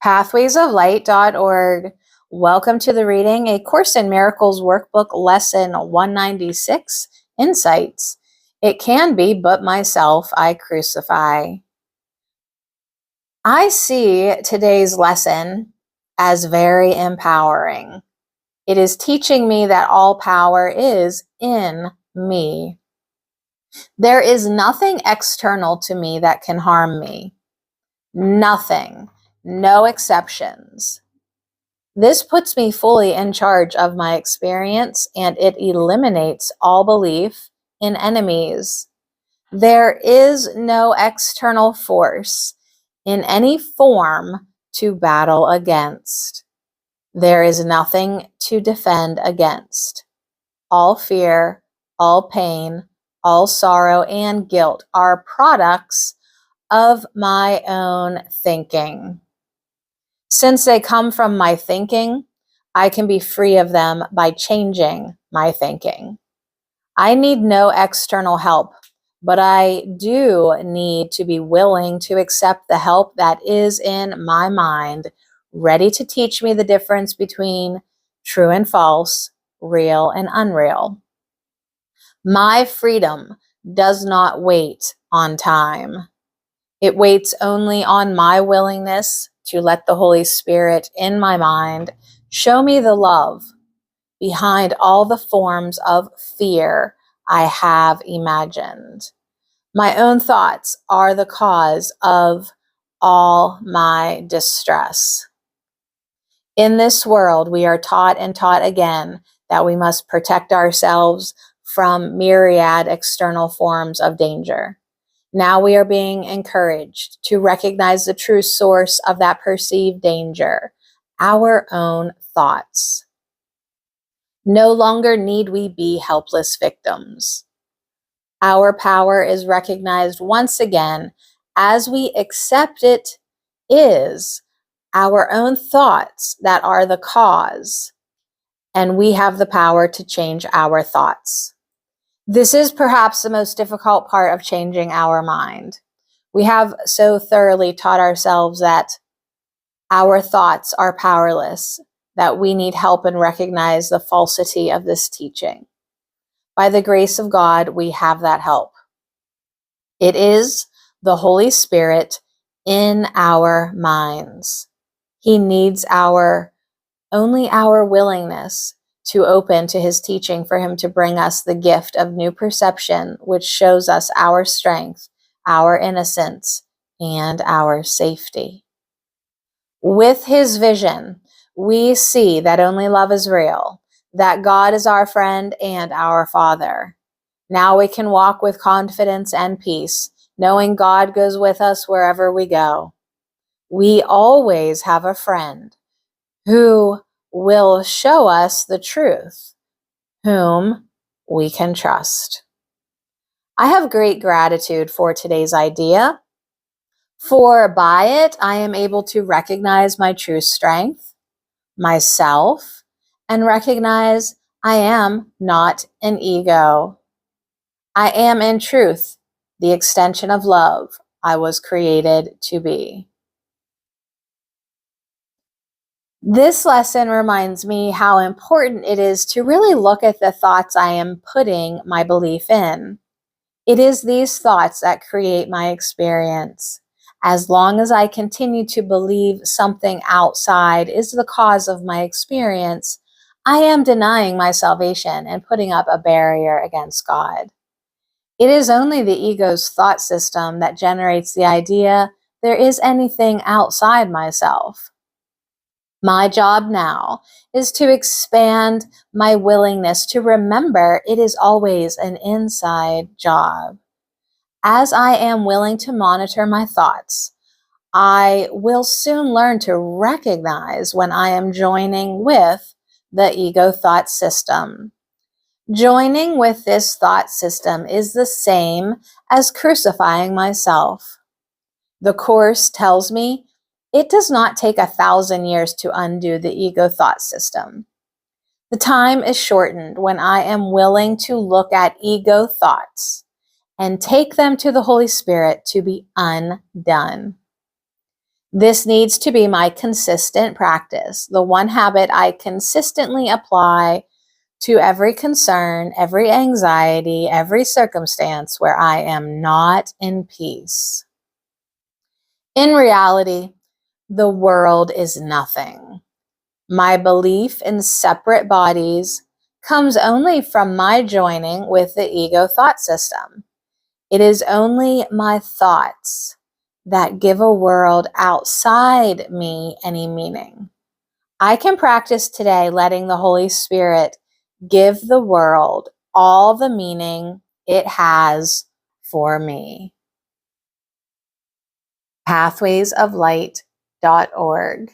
pathwaysoflight.org. Welcome to the reading, A Course in Miracles Workbook Lesson 196, Insights. It can be but myself I crucify. I see today's lesson as very empowering. It is teaching me that all power is in me. There is nothing external to me that can harm me. Nothing. No exceptions. This puts me fully in charge of my experience, and it eliminates all belief in enemies. There is no external force in any form to battle against. There is nothing to defend against. All fear, all pain, all sorrow and guilt are products of my own thinking. Since they come from my thinking, I can be free of them by changing my thinking. I need no external help, but I do need to be willing to accept the help that is in my mind, ready to teach me the difference between true and false, real and unreal. My freedom does not wait on time. It waits only on my willingness to let the Holy Spirit in my mind show me the love behind all the forms of fear I have imagined. My own thoughts are the cause of all my distress. In this world, we are taught and taught again that we must protect ourselves from myriad external forms of danger. Now we are being encouraged to recognize the true source of that perceived danger, our own thoughts. No longer need we be helpless victims. Our power is recognized once again as we accept it is our own thoughts that are the cause, and we have the power to change our thoughts. This is perhaps the most difficult part of changing our mind. We have so thoroughly taught ourselves that our thoughts are powerless, that we need help and recognize the falsity of this teaching. By the grace of God, we have that help. It is the Holy Spirit in our minds. He needs only our willingness to open to his teaching for him to bring us the gift of new perception, which shows us our strength, our innocence, and our safety. With his vision, we see that only love is real, that God is our friend and our Father. Now we can walk with confidence and peace, knowing God goes with us wherever we go. We always have a friend who will show us the truth, whom we can trust. I have great gratitude for today's idea, for by it I am able to recognize my true strength, myself, and recognize I am not an ego. I am in truth the extension of love I was created to be. This lesson reminds me how important it is to really look at the thoughts I am putting my belief in. It is these thoughts that create my experience. As long as I continue to believe something outside is the cause of my experience, I am denying my salvation and putting up a barrier against God. It is only the ego's thought system that generates the idea there is anything outside myself. My job now is to expand my willingness to remember it is always an inside job. As I am willing to monitor my thoughts, I will soon learn to recognize when I am joining with the ego thought system. Joining with this thought system is the same as crucifying myself. The Course tells me it does not take 1,000 years to undo the ego thought system. The time is shortened when I am willing to look at ego thoughts and take them to the Holy Spirit to be undone. This needs to be my consistent practice, the one habit I consistently apply to every concern, every anxiety, every circumstance where I am not in peace. In reality, the world is nothing. My belief in separate bodies comes only from my joining with the ego thought system. It is only my thoughts that give a world outside me any meaning. I can practice today letting the Holy Spirit give the world all the meaning it has for me. pathwaysoflight.org